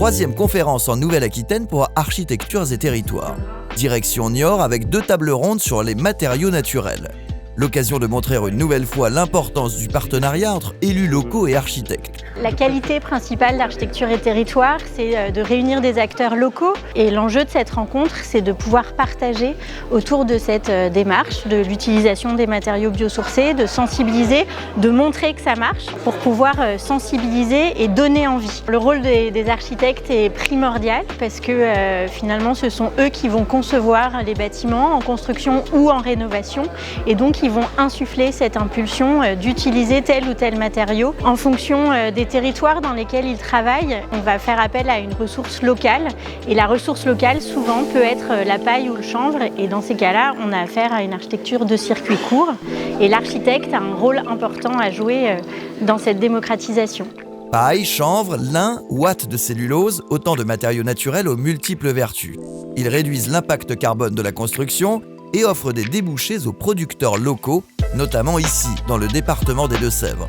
3e conférence en Nouvelle-Aquitaine pour Architectures et Territoires. Direction Niort avec 2 tables rondes sur les matériaux naturels. L'occasion de montrer une nouvelle fois l'importance du partenariat entre élus locaux et architectes. La qualité principale d'Architectures et Territoires, c'est de réunir des acteurs locaux. Et l'enjeu de cette rencontre, c'est de pouvoir partager autour de cette démarche, de l'utilisation des matériaux biosourcés, de sensibiliser, de montrer que ça marche pour pouvoir sensibiliser et donner envie. Le rôle des architectes est primordial parce que finalement, ce sont eux qui vont concevoir les bâtiments en construction ou en rénovation. Et donc, ils vont insuffler cette impulsion d'utiliser tel ou tel matériau en fonction des territoires dans lesquels ils travaillent. On va faire appel à une ressource locale et la ressource locale souvent peut être la paille ou le chanvre et dans ces cas-là on a affaire à une architecture de circuit court et l'architecte a un rôle important à jouer dans cette démocratisation. Paille, chanvre, lin, ouate de cellulose, autant de matériaux naturels aux multiples vertus. Ils réduisent l'impact carbone de la construction et offrent des débouchés aux producteurs locaux, notamment ici, dans le département des Deux-Sèvres.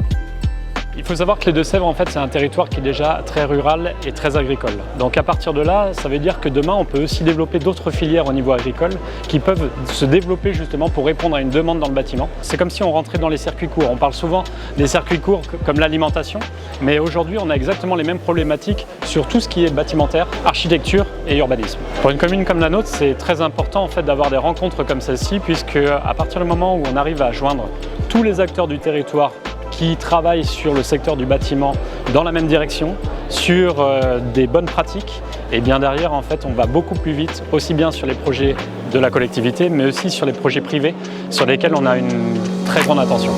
Il faut savoir que les Deux-Sèvres, en fait, c'est un territoire qui est déjà très rural et très agricole. Donc à partir de là, ça veut dire que demain, on peut aussi développer d'autres filières au niveau agricole qui peuvent se développer justement pour répondre à une demande dans le bâtiment. C'est comme si on rentrait dans les circuits courts. On parle souvent des circuits courts comme l'alimentation, mais aujourd'hui, on a exactement les mêmes problématiques sur tout ce qui est bâtimentaire, architecture et urbanisme. Pour une commune comme la nôtre, c'est très important en fait d'avoir des rencontres comme celle-ci, puisque à partir du moment où on arrive à joindre tous les acteurs du territoire qui travaillent sur le secteur du bâtiment dans la même direction, sur des bonnes pratiques, et bien derrière en fait on va beaucoup plus vite, aussi bien sur les projets de la collectivité, mais aussi sur les projets privés sur lesquels on a une très grande attention.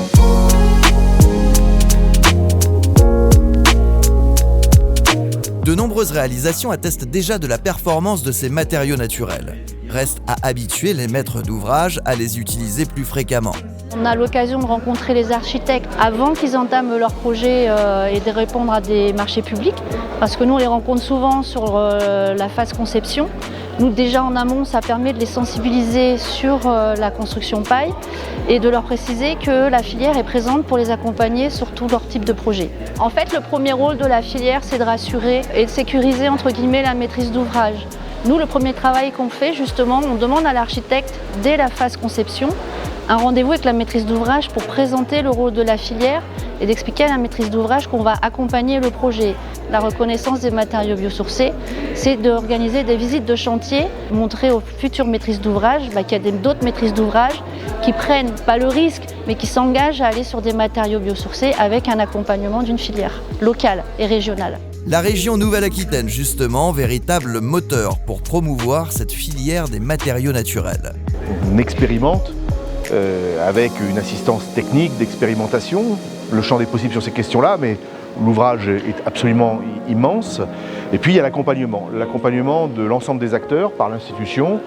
De nombreuses réalisations attestent déjà de la performance de ces matériaux naturels. Reste à habituer les maîtres d'ouvrage à les utiliser plus fréquemment. On a l'occasion de rencontrer les architectes avant qu'ils entament leur projet et de répondre à des marchés publics, parce que nous on les rencontre souvent sur la phase conception. Nous déjà en amont, ça permet de les sensibiliser sur la construction paille et de leur préciser que la filière est présente pour les accompagner sur tout leur type de projet. En fait, le premier rôle de la filière, c'est de rassurer et de sécuriser entre guillemets la maîtrise d'ouvrage. Nous, le premier travail qu'on fait, justement, on demande à l'architecte, dès la phase conception, un rendez-vous avec la maîtrise d'ouvrage pour présenter le rôle de la filière et d'expliquer à la maîtrise d'ouvrage qu'on va accompagner le projet. La reconnaissance des matériaux biosourcés, c'est d'organiser des visites de chantier, montrer aux futures maîtrises d'ouvrage qu'il y a d'autres maîtrises d'ouvrage qui prennent pas le risque, mais qui s'engagent à aller sur des matériaux biosourcés avec un accompagnement d'une filière locale et régionale. La région Nouvelle-Aquitaine, justement, véritable moteur pour promouvoir cette filière des matériaux naturels. On expérimente avec une assistance technique d'expérimentation, le champ des possibles sur ces questions-là, mais l'ouvrage est absolument immense. Et puis il y a l'accompagnement de l'ensemble des acteurs par l'institution,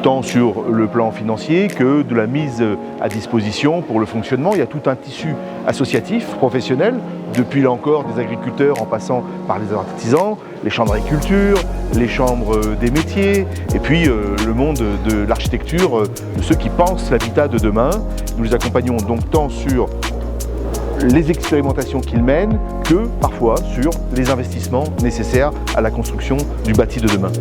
tant sur le plan financier que de la mise à disposition pour le fonctionnement. Il y a tout un tissu associatif, professionnel, depuis là encore des agriculteurs en passant par les artisans, les chambres d'agriculture, les chambres des métiers, et puis le monde de l'architecture, de ceux qui pensent l'habitat de demain. Nous les accompagnons donc tant sur les expérimentations qu'ils mènent que parfois sur les investissements nécessaires à la construction du bâti de demain.